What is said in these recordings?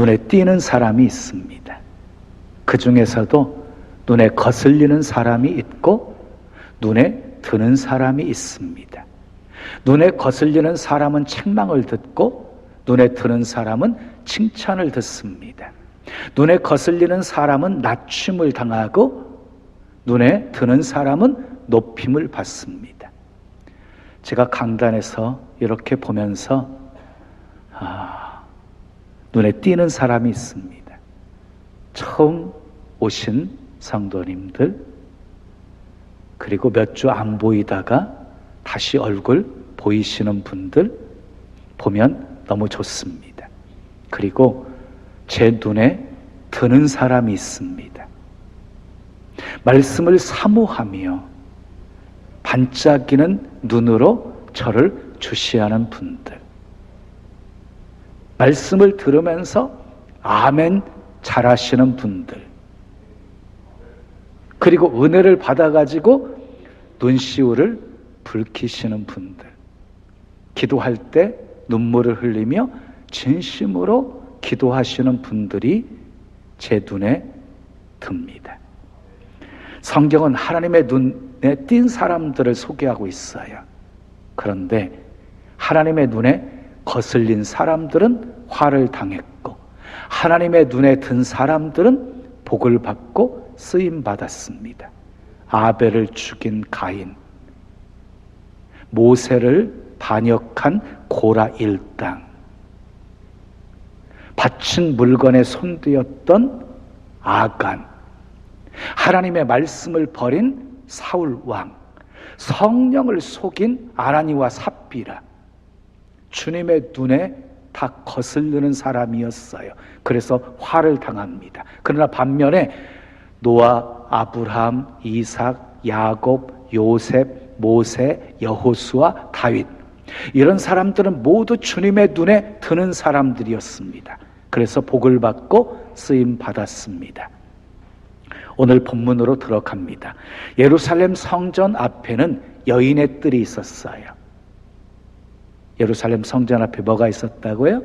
눈에 띄는 사람이 있습니다. 그 중에서도 눈에 거슬리는 사람이 있고 눈에 드는 사람이 있습니다. 눈에 거슬리는 사람은 책망을 듣고 눈에 드는 사람은 칭찬을 듣습니다. 눈에 거슬리는 사람은 낮춤을 당하고 눈에 드는 사람은 높임을 받습니다. 제가 강단에서 이렇게 보면서 눈에 띄는 사람이 있습니다. 처음 오신 성도님들, 그리고 몇 주 안 보이다가 다시 얼굴 보이시는 분들 보면 너무 좋습니다. 그리고 제 눈에 드는 사람이 있습니다. 말씀을 사모하며 반짝이는 눈으로 저를 주시하는 분들, 말씀을 들으면서 아멘 잘하시는 분들, 그리고 은혜를 받아가지고 눈시울을 붉히시는 분들, 기도할 때 눈물을 흘리며 진심으로 기도하시는 분들이 제 눈에 듭니다. 성경은 하나님의 눈에 띈 사람들을 소개하고 있어요. 그런데 하나님의 눈에 거슬린 사람들은 화를 당했고 하나님의 눈에 든 사람들은 복을 받고 쓰임 받았습니다. 아벨을 죽인 가인, 모세를 반역한 고라 일당, 바친 물건에 손대었던 아간, 하나님의 말씀을 버린 사울 왕, 성령을 속인 아나니와 삽비라, 주님의 눈에 다 거슬리는 사람이었어요. 그래서 화를 당합니다. 그러나 반면에 노아, 아브라함, 이삭, 야곱, 요셉, 모세, 여호수아, 다윗, 이런 사람들은 모두 주님의 눈에 드는 사람들이었습니다. 그래서 복을 받고 쓰임 받았습니다. 오늘 본문으로 들어갑니다. 예루살렘 성전 앞에는 여인의 뜰이 있었어요. 예루살렘 성전 앞에 뭐가 있었다고요?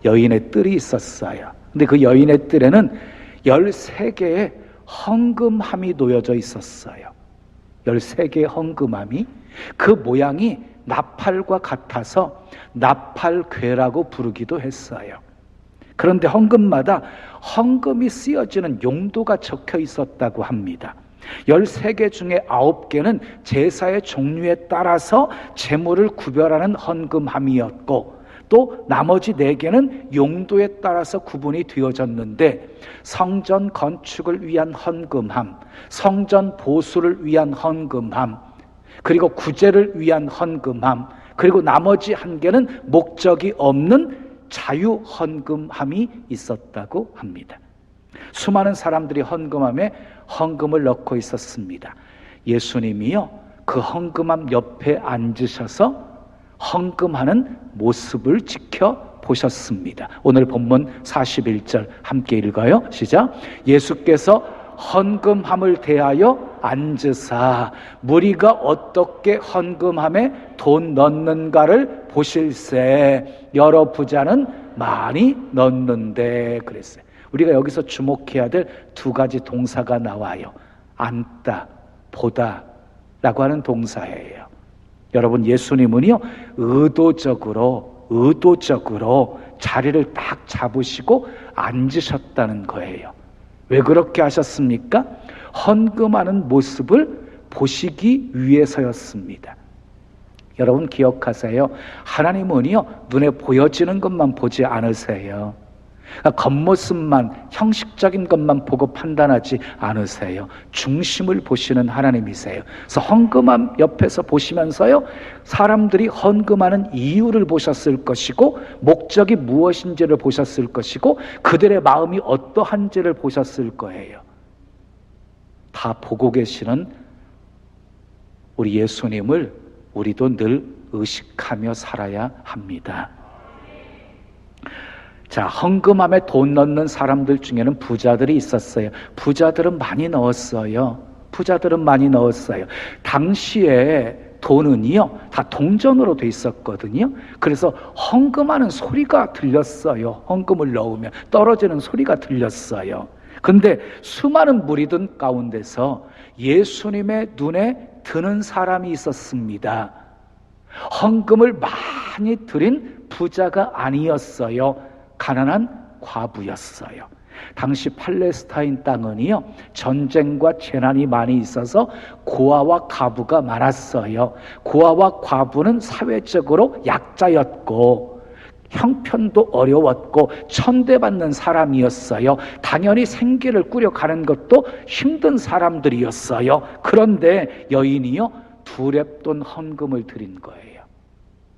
여인의 뜰이 있었어요. 근데 그 여인의 뜰에는 13개의 헌금함이 놓여져 있었어요. 13개의 헌금함이, 그 모양이 나팔과 같아서 나팔괴라고 부르기도 했어요. 그런데 헌금마다 헌금이 쓰여지는 용도가 적혀 있었다고 합니다. 13개 중에 9개는 제사의 종류에 따라서 제물을 구별하는 헌금함이었고, 또 나머지 4개는 용도에 따라서 구분이 되어졌는데, 성전 건축을 위한 헌금함, 성전 보수를 위한 헌금함, 그리고 구제를 위한 헌금함, 그리고 나머지 1개는 목적이 없는 자유 헌금함이 있었다고 합니다. 수많은 사람들이 헌금함에 헌금을 넣고 있었습니다. 예수님이요, 그 헌금함 옆에 앉으셔서 헌금하는 모습을 지켜보셨습니다. 오늘 본문 41절 함께 읽어요. 시작. 예수께서 헌금함을 대하여 앉으사 무리가 어떻게 헌금함에 돈 넣는가를 보실세 여러 부자는 많이 넣는데 그랬어요. 우리가 여기서 주목해야 될 2가지 동사가 나와요. 앉다, 보다 라고 하는 동사예요. 여러분, 예수님은요 의도적으로 자리를 딱 잡으시고 앉으셨다는 거예요. 왜 그렇게 하셨습니까? 헌금하는 모습을 보시기 위해서였습니다. 여러분 기억하세요. 하나님은요 눈에 보여지는 것만 보지 않으세요. 겉모습만, 형식적인 것만 보고 판단하지 않으세요. 중심을 보시는 하나님이세요. 그래서 헌금함 옆에서 보시면서요 사람들이 헌금하는 이유를 보셨을 것이고, 목적이 무엇인지를 보셨을 것이고, 그들의 마음이 어떠한지를 보셨을 거예요. 다 보고 계시는 우리 예수님을 우리도 늘 의식하며 살아야 합니다. 자, 헌금함에 돈 넣는 사람들 중에는 부자들이 있었어요. 부자들은 많이 넣었어요. 당시에 돈은요 다 동전으로 돼 있었거든요. 그래서 헌금하는 소리가 들렸어요. 헌금을 넣으면 떨어지는 소리가 들렸어요. 근데 수많은 무리들 가운데서 예수님의 눈에 드는 사람이 있었습니다. 헌금을 많이 드린 부자가 아니었어요. 가난한 과부였어요. 당시 팔레스타인 땅은요 전쟁과 재난이 많이 있어서 고아와 과부가 많았어요. 고아와 과부는 사회적으로 약자였고 형편도 어려웠고 천대받는 사람이었어요. 당연히 생계를 꾸려가는 것도 힘든 사람들이었어요. 그런데 여인이요 2렙돈 헌금을 드린 거예요.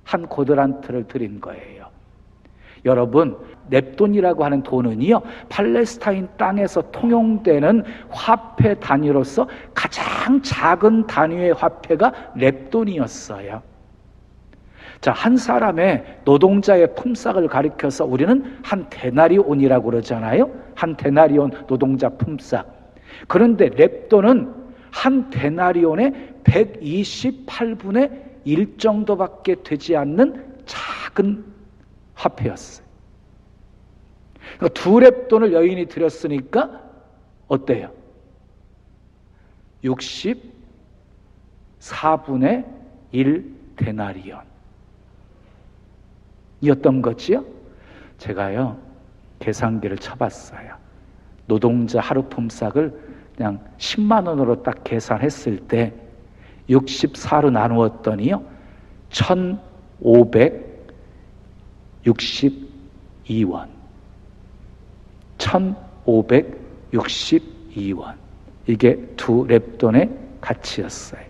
한 고드란트를 드린 거예요. 여러분, 렙돈이라고 하는 돈은요 팔레스타인 땅에서 통용되는 화폐 단위로서 가장 작은 단위의 화폐가 렙돈이었어요. 자, 한 사람의 노동자의 품삯을 가리켜서 우리는 한 데나리온이라고 그러잖아요. 한 데나리온 노동자 품삯. 그런데 렙돈은 한 데나리온의 128분의 1 정도밖에 되지 않는 작은 화폐였어요. 그러니까 2렙돈을 여인이 드렸으니까 어때요? 64분의 1 데나리온 이었던 거지요. 제가요 계산기를 쳐봤어요. 노동자 하루 품삯을 그냥 10만 원으로 딱 계산했을 때 64로 나누었더니요 1562원 1562원 이게 2렙돈의 가치였어요.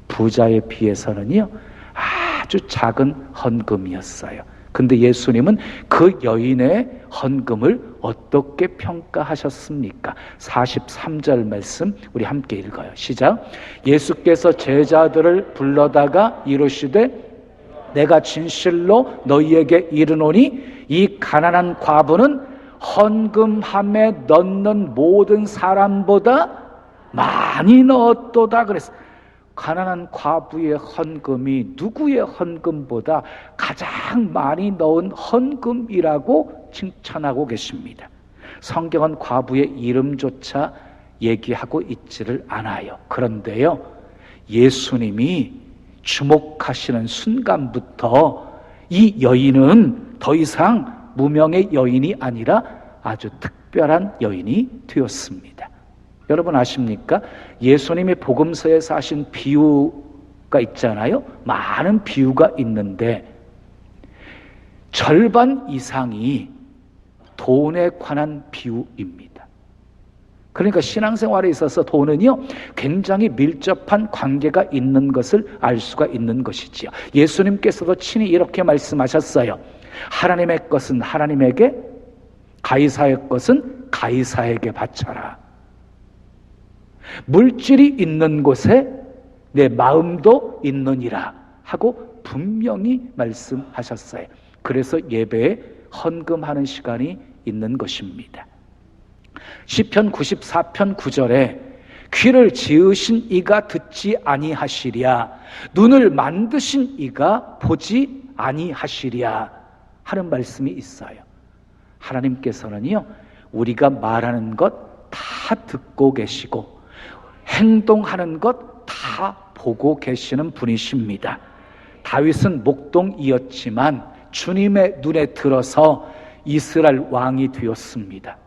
부자에 비해서는요 아주 작은 헌금이었어요. 근데 예수님은 그 여인의 헌금을 어떻게 평가하셨습니까? 43절 말씀 우리 함께 읽어요. 시작. 예수께서 제자들을 불러다가 이르시되 내가 진실로 너희에게 이르노니 이 가난한 과부는 헌금함에 넣는 모든 사람보다 많이 넣었도다 그랬어요. 가난한 과부의 헌금이 누구의 헌금보다 가장 많이 넣은 헌금이라고 칭찬하고 계십니다. 성경은 과부의 이름조차 얘기하고 있지를 않아요. 그런데요 예수님이 주목하시는 순간부터 이 여인은 더 이상 무명의 여인이 아니라 아주 특별한 여인이 되었습니다. 여러분 아십니까? 예수님이 복음서에서 하신 비유가 있잖아요. 많은 비유가 있는데 절반 이상이 돈에 관한 비유입니다. 그러니까 신앙생활에 있어서 돈은요 굉장히 밀접한 관계가 있는 것을 알 수가 있는 것이지요. 예수님께서도 친히 이렇게 말씀하셨어요. 하나님의 것은 하나님에게, 가이사의 것은 가이사에게 바쳐라. 물질이 있는 곳에 내 마음도 있느니라 하고 분명히 말씀하셨어요. 그래서 예배에 헌금하는 시간이 있는 것입니다. 시편 94편 9절에 귀를 지으신 이가 듣지 아니하시랴, 눈을 만드신 이가 보지 아니하시랴 하는 말씀이 있어요. 하나님께서는요 우리가 말하는 것 다 듣고 계시고 행동하는 것 다 보고 계시는 분이십니다. 다윗은 목동이었지만 주님의 눈에 들어서 이스라엘 왕이 되었습니다.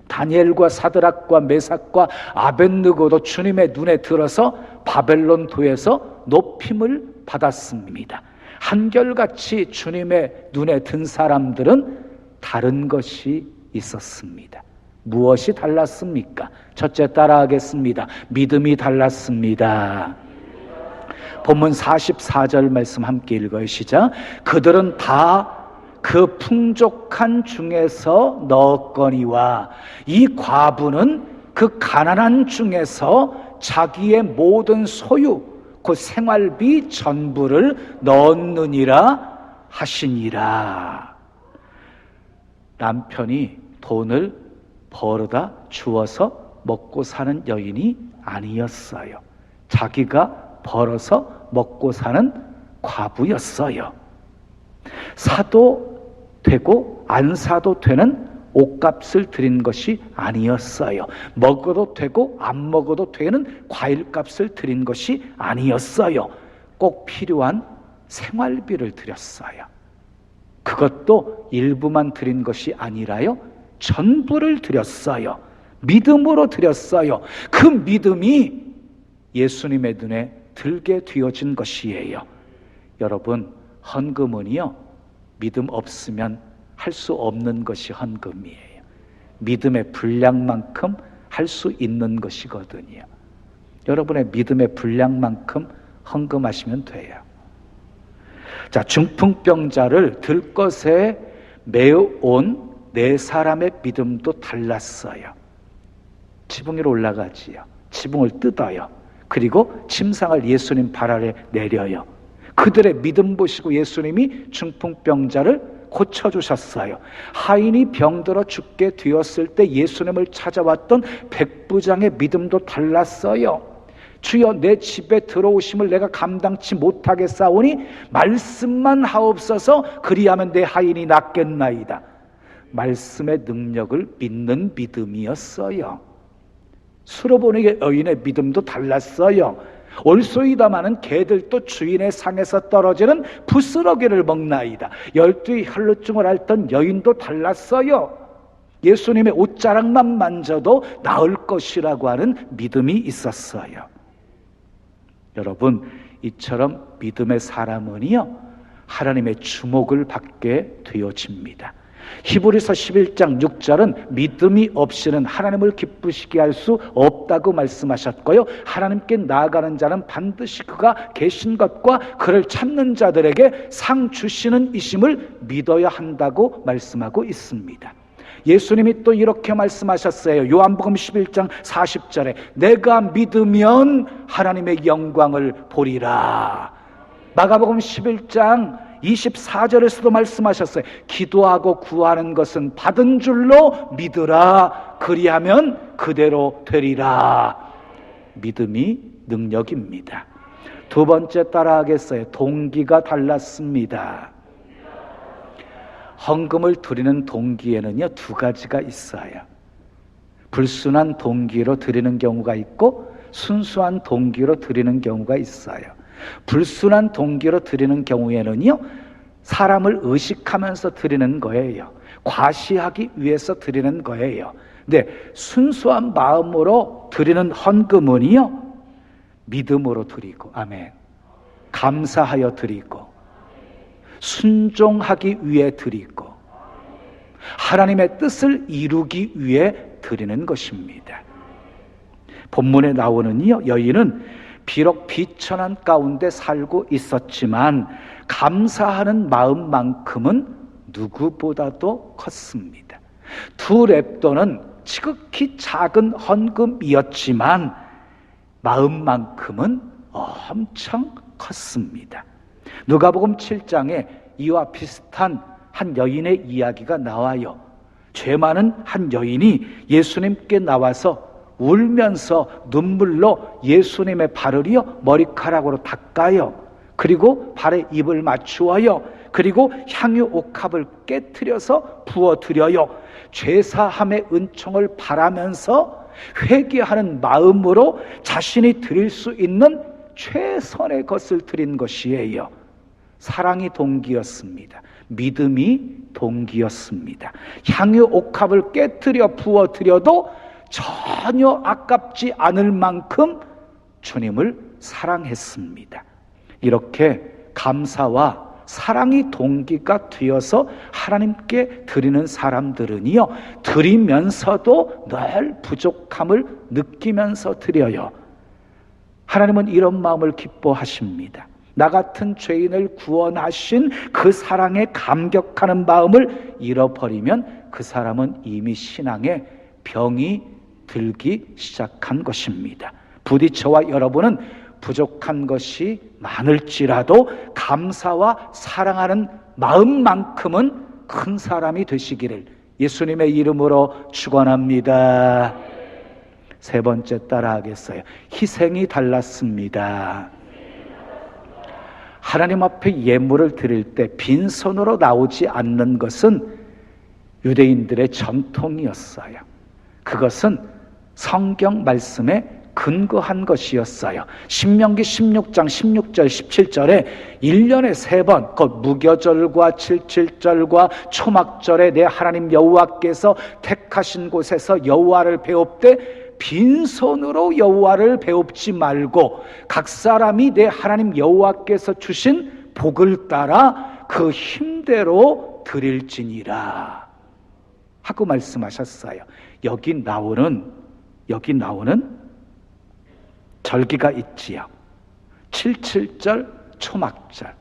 다니엘과 사드락과 메삭과 아벳느고도 주님의 눈에 들어서 바벨론 도에서 높임을 받았습니다. 한결같이 주님의 눈에 든 사람들은 다른 것이 있었습니다. 무엇이 달랐습니까? 첫째 따라하겠습니다. 믿음이 달랐습니다. 본문 44절 말씀 함께 읽어요. 시작. 그들은 다 그 풍족한 중에서 넣었거니와 이 과부는 그 가난한 중에서 자기의 모든 소유 그 생활비 전부를 넣었느니라 하시니라. 남편이 돈을 벌어다 주어서 먹고 사는 여인이 아니었어요. 자기가 벌어서 먹고 사는 과부였어요. 사도 되고 안 사도 되는 옷값을 드린 것이 아니었어요. 먹어도 되고 안 먹어도 되는 과일값을 드린 것이 아니었어요. 꼭 필요한 생활비를 드렸어요. 그것도 일부만 드린 것이 아니라요, 전부를 드렸어요. 믿음으로 드렸어요. 그 믿음이 예수님의 눈에 들게 되어진 것이에요. 여러분, 헌금은요, 믿음 없으면 할 수 없는 것이 헌금이에요. 믿음의 분량만큼 할 수 있는 것이거든요. 여러분의 믿음의 분량만큼 헌금하시면 돼요. 자, 중풍병자를 들것에 메어온 네 사람의 믿음도 달랐어요. 지붕 위로 올라가지요. 지붕을 뜯어요. 그리고 침상을 예수님 발 아래 내려요. 그들의 믿음 보시고 예수님이 중풍병자를 고쳐주셨어요. 하인이 병들어 죽게 되었을 때 예수님을 찾아왔던 백부장의 믿음도 달랐어요. 주여, 내 집에 들어오심을 내가 감당치 못하겠사오니 말씀만 하옵소서. 그리하면 내 하인이 낫겠나이다. 말씀의 능력을 믿는 믿음이었어요. 수로보니 여인의 믿음도 달랐어요. 올소이다마는 개들도 주인의 상에서 떨어지는 부스러기를 먹나이다. 12의 혈루증을 앓던 여인도 달랐어요. 예수님의 옷자락만 만져도 나을 것이라고 하는 믿음이 있었어요. 여러분, 이처럼 믿음의 사람은요, 하나님의 주목을 받게 되어집니다. 히브리서 11장 6절은 믿음이 없이는 하나님을 기쁘시게 할 수 없다고 말씀하셨고요, 하나님께 나아가는 자는 반드시 그가 계신 것과 그를 찾는 자들에게 상 주시는 이심을 믿어야 한다고 말씀하고 있습니다. 예수님이 또 이렇게 말씀하셨어요. 요한복음 11장 40절에 내가 믿으면 하나님의 영광을 보리라. 마가복음 11장 24절에서도 말씀하셨어요. 기도하고 구하는 것은 받은 줄로 믿으라. 그리하면 그대로 되리라. 믿음이 능력입니다. 두 번째 따라하겠어요. 동기가 달랐습니다. 헌금을 드리는 동기에는요, 두 가지가 있어요. 불순한 동기로 드리는 경우가 있고 순수한 동기로 드리는 경우가 있어요. 불순한 동기로 드리는 경우에는요, 사람을 의식하면서 드리는 거예요. 과시하기 위해서 드리는 거예요. 근데 순수한 마음으로 드리는 헌금은요, 믿음으로 드리고, 아멘, 감사하여 드리고, 순종하기 위해 드리고, 하나님의 뜻을 이루기 위해 드리는 것입니다. 본문에 나오는 여인은 비록 비천한 가운데 살고 있었지만 감사하는 마음만큼은 누구보다도 컸습니다. 두 렙돈은 지극히 작은 헌금이었지만 마음만큼은 엄청 컸습니다. 누가복음 7장에 이와 비슷한 한 여인의 이야기가 나와요. 죄 많은 한 여인이 예수님께 나와서 울면서 눈물로 예수님의 발을요, 머리카락으로 닦아요. 그리고 발에 입을 맞추어요. 그리고 향유 옥합을 깨트려서 부어드려요. 죄사함의 은총을 바라면서 회개하는 마음으로 자신이 드릴 수 있는 최선의 것을 드린 것이에요. 사랑이 동기였습니다. 믿음이 동기였습니다. 향유 옥합을 깨트려 부어드려도 전혀 아깝지 않을 만큼 주님을 사랑했습니다. 이렇게 감사와 사랑이 동기가 되어서 하나님께 드리는 사람들은요, 드리면서도 늘 부족함을 느끼면서 드려요. 하나님은 이런 마음을 기뻐하십니다. 나 같은 죄인을 구원하신 그 사랑에 감격하는 마음을 잃어버리면 그 사람은 이미 신앙에 병이 들기 시작한 것입니다. 부디 저와 여러분은 부족한 것이 많을지라도 감사와 사랑하는 마음만큼은 큰 사람이 되시기를 예수님의 이름으로 축원합니다. 세 번째 따라하겠어요. 희생이 달랐습니다. 하나님 앞에 예물을 드릴 때 빈손으로 나오지 않는 것은 유대인들의 전통이었어요. 그것은 성경 말씀에 근거한 것이었어요. 신명기 16장 16절 17절에 1년에 3번 그 무교절과 칠칠절과 초막절에 내 하나님 여호와께서 택하신 곳에서 여호와를 배웁되 빈손으로 여호와를 배웁지 말고 각 사람이 내 하나님 여호와께서 주신 복을 따라 그 힘대로 드릴지니라 하고 말씀하셨어요. 여기 나오는 절기가 있지요. 칠칠절, 초막절.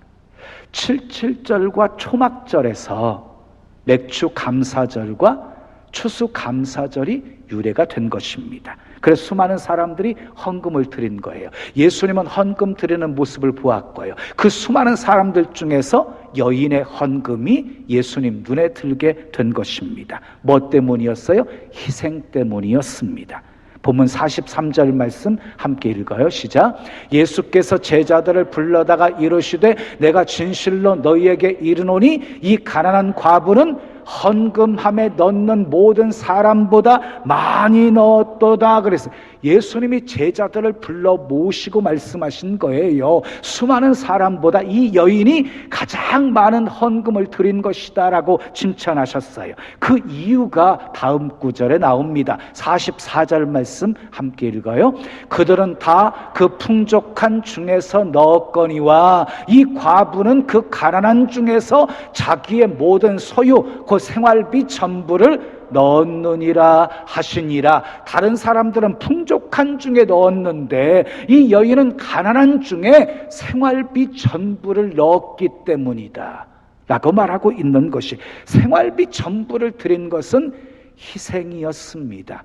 칠칠절과 초막절에서 맥주 감사절과 추수 감사절이 유래가 된 것입니다. 그래서 수많은 사람들이 헌금을 드린 거예요. 예수님은 헌금 드리는 모습을 보았고요. 그 수많은 사람들 중에서 여인의 헌금이 예수님 눈에 들게 된 것입니다. 뭐 때문이었어요? 희생 때문이었습니다. 본문 43절 말씀 함께 읽어요. 시작. 예수께서 제자들을 불러다가 이르시되 내가 진실로 너희에게 이르노니 이 가난한 과부는 헌금함에 넣는 모든 사람보다 많이 넣었도다. 그래서 예수님이 제자들을 불러 모시고 말씀하신 거예요. 수많은 사람보다 이 여인이 가장 많은 헌금을 드린 것이다 라고 칭찬하셨어요. 그 이유가 다음 구절에 나옵니다. 44절 말씀 함께 읽어요. 그들은 다 그 풍족한 중에서 넣었거니와 이 과부는 그 가난한 중에서 자기의 모든 소유 그 생활비 전부를 넣었느니라 하시니라. 다른 사람들은 풍족한 중에 넣었는데 이 여인은 가난한 중에 생활비 전부를 넣었기 때문이다 라고 말하고 있는 것이, 생활비 전부를 드린 것은 희생이었습니다.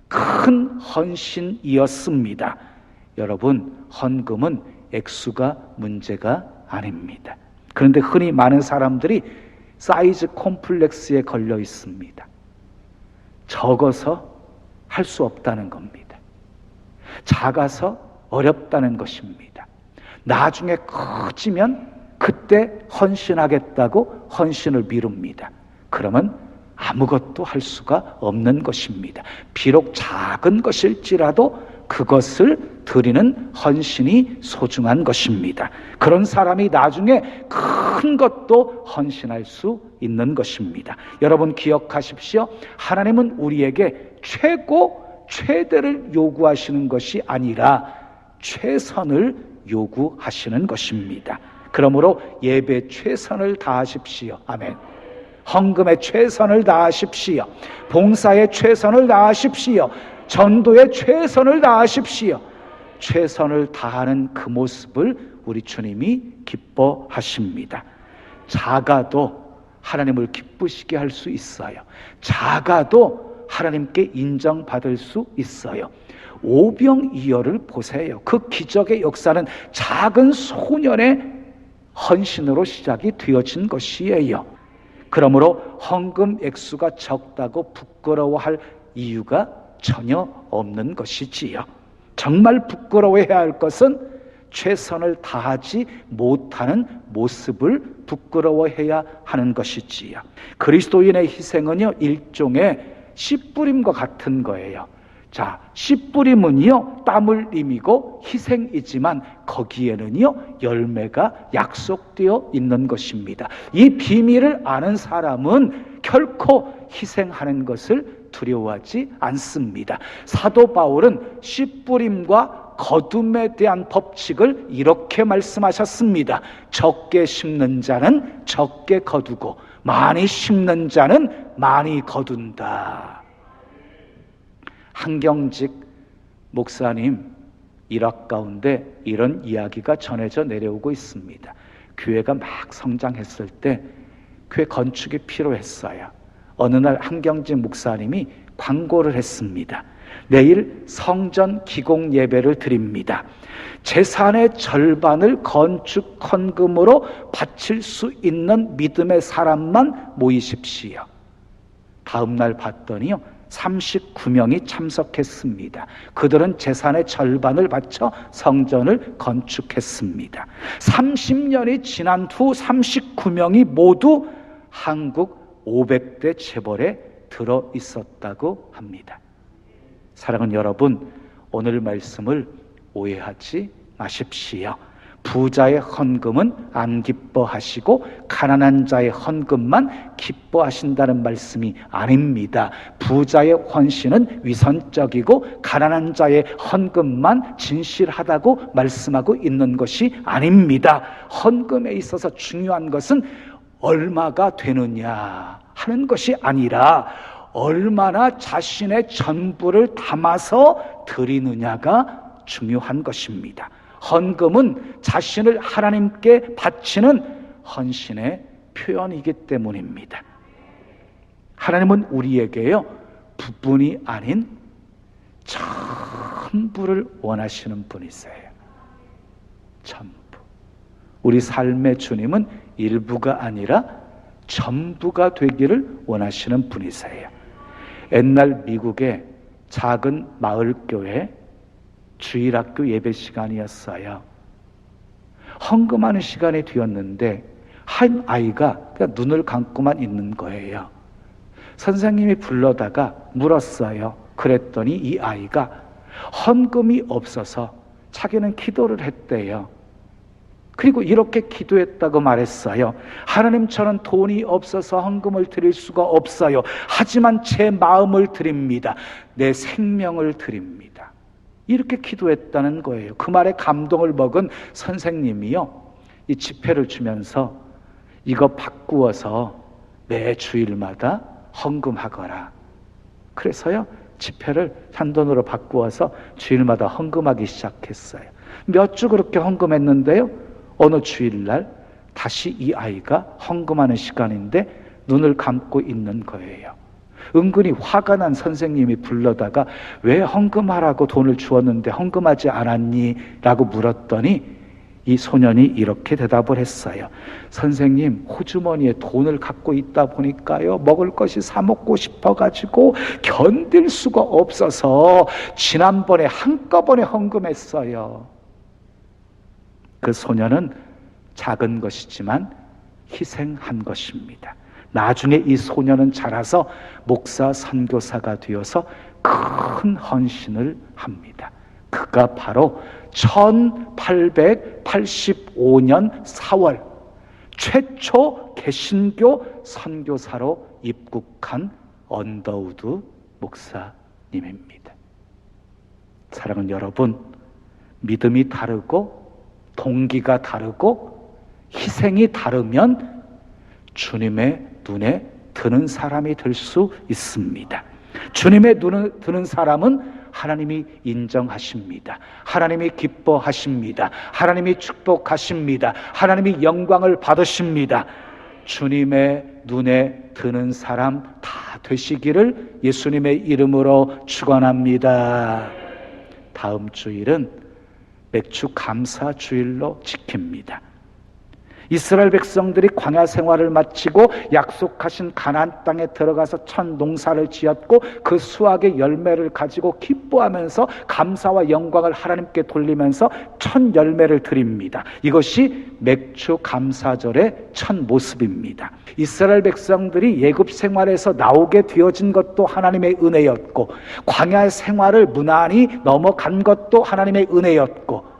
큰 헌신이었습니다. 여러분, 헌금은 액수가 문제가 아닙니다. 그런데 흔히 많은 사람들이 사이즈 콤플렉스에 걸려 있습니다. 적어서 할 수 없다는 겁니다. 작아서 어렵다는 것입니다. 나중에 커지면 그때 헌신하겠다고 헌신을 미룹니다. 그러면 아무것도 할 수가 없는 것입니다. 비록 작은 것일지라도 그것을 드리는 헌신이 소중한 것입니다. 그런 사람이 나중에 큰 것도 헌신할 수 있는 것입니다. 여러분 기억하십시오. 하나님은 우리에게 최대를 요구하시는 것이 아니라 최선을 요구하시는 것입니다. 그러므로 예배 최선을 다하십시오. 아멘. 헌금에 최선을 다하십시오. 봉사에 최선을 다하십시오. 전도에 최선을 다하십시오. 최선을 다하는 그 모습을 우리 주님이 기뻐하십니다. 작아도 하나님을 기쁘시게 할 수 있어요. 작아도 하나님께 인정받을 수 있어요. 오병이어를 보세요. 그 기적의 역사는 작은 소년의 헌신으로 시작이 되어진 것이에요. 그러므로 헌금 액수가 적다고 부끄러워할 이유가 전혀 없는 것이지요. 정말 부끄러워해야 할 것은 최선을 다하지 못하는 모습을 부끄러워해야 하는 것이지요. 그리스도인의 희생은요, 일종의 씨 뿌림과 같은 거예요. 자, 씨 뿌림은요, 땀 흘림이고 희생이지만 거기에는요, 열매가 약속되어 있는 것입니다. 이 비밀을 아는 사람은 결코 희생하는 것을 두려워하지 않습니다. 사도 바울은 씨 뿌림과 거둠에 대한 법칙을 이렇게 말씀하셨습니다. 적게 심는 자는 적게 거두고 많이 심는 자는 많이 거둔다. 한경직 목사님 일학 가운데 이런 이야기가 전해져 내려오고 있습니다. 교회가 막 성장했을 때 교회 건축이 필요했어요. 어느 날 한경직 목사님이 광고를 했습니다. 내일 성전 기공 예배를 드립니다. 재산의 절반을 건축 헌금으로 바칠 수 있는 믿음의 사람만 모이십시오. 다음 날 봤더니요, 39명이 참석했습니다. 그들은 재산의 절반을 바쳐 성전을 건축했습니다. 30년이 지난 후 39명이 모두 한국 500대 재벌에 들어 있었다고 합니다. 사랑하는 여러분, 오늘 말씀을 오해하지 마십시오. 부자의 헌금은 안 기뻐하시고 가난한 자의 헌금만 기뻐하신다는 말씀이 아닙니다. 부자의 헌신은 위선적이고 가난한 자의 헌금만 진실하다고 말씀하고 있는 것이 아닙니다. 헌금에 있어서 중요한 것은 얼마가 되느냐 하는 것이 아니라 얼마나 자신의 전부를 담아서 드리느냐가 중요한 것입니다. 헌금은 자신을 하나님께 바치는 헌신의 표현이기 때문입니다. 하나님은 우리에게요, 부분이 아닌 전부를 원하시는 분이세요. 전부. 우리 삶의 주님은 일부가 아니라 전부가 되기를 원하시는 분이세요. 옛날 미국의 작은 마을교회 주일학교 예배 시간이었어요. 헌금하는 시간이 되었는데 한 아이가 그냥 눈을 감고만 있는 거예요. 선생님이 불러다가 물었어요. 그랬더니 이 아이가 헌금이 없어서 자기는 기도를 했대요. 그리고 이렇게 기도했다고 말했어요. 하나님, 저는 돈이 없어서 헌금을 드릴 수가 없어요. 하지만 제 마음을 드립니다. 내 생명을 드립니다. 이렇게 기도했다는 거예요. 그 말에 감동을 먹은 선생님이요, 이 지폐를 주면서 이거 바꾸어서 매 주일마다 헌금하거라. 그래서요, 지폐를 산돈으로 바꾸어서 주일마다 헌금하기 시작했어요. 몇 주 그렇게 헌금했는데요, 어느 주일날 다시 이 아이가 헌금하는 시간인데 눈을 감고 있는 거예요. 은근히 화가 난 선생님이 불러다가 왜 헌금하라고 돈을 주었는데 헌금하지 않았니? 라고 물었더니 이 소년이 이렇게 대답을 했어요. 선생님, 호주머니에 돈을 갖고 있다 보니까요, 먹을 것이 사 먹고 싶어가지고 견딜 수가 없어서 지난번에 한꺼번에 헌금했어요. 그 소년은 작은 것이지만 희생한 것입니다. 나중에 이 소년은 자라서 목사 선교사가 되어서 큰 헌신을 합니다. 그가 바로 1885년 4월 최초 개신교 선교사로 입국한 언더우드 목사님입니다. 사랑하는 여러분, 믿음이 다르고 동기가 다르고 희생이 다르면 주님의 눈에 드는 사람이 될 수 있습니다. 주님의 눈에 드는 사람은 하나님이 인정하십니다. 하나님이 기뻐하십니다. 하나님이 축복하십니다. 하나님이 영광을 받으십니다. 주님의 눈에 드는 사람 다 되시기를 예수님의 이름으로 축원합니다. 다음 주일은 맥주 감사 주일로 지킵니다. 이스라엘 백성들이 광야 생활을 마치고 약속하신 가나안 땅에 들어가서 첫 농사를 지었고 그 수확의 열매를 가지고 기뻐하면서 감사와 영광을 하나님께 돌리면서 첫 열매를 드립니다. 이것이 맥주 감사절의 첫 모습입니다. 이스라엘 백성들이 애굽 생활에서 나오게 되어진 것도 하나님의 은혜였고, 광야 생활을 무난히 넘어간 것도 하나님의 은혜였고,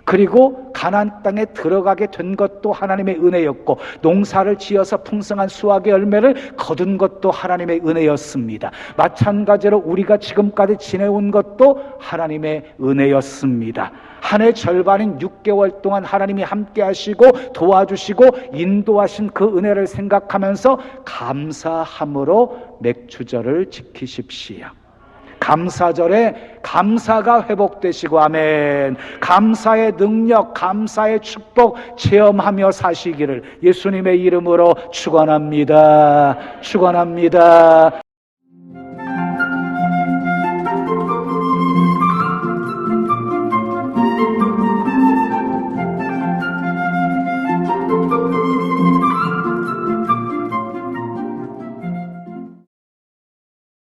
그리고 가나안 땅에 들어가게 된 것도 하나님의 은혜였고, 농사를 지어서 풍성한 수확의 열매를 거둔 것도 하나님의 은혜였습니다. 마찬가지로 우리가 지금까지 지내온 것도 하나님의 은혜였습니다. 한 해 절반인 6개월 동안 하나님이 함께 하시고 도와주시고 인도하신 그 은혜를 생각하면서 감사함으로 맥주절을 지키십시오. 감사절에 감사가 회복되시고, 아멘. 감사의 능력, 감사의 축복 체험하며 사시기를 예수님의 이름으로 축원합니다. 축원합니다.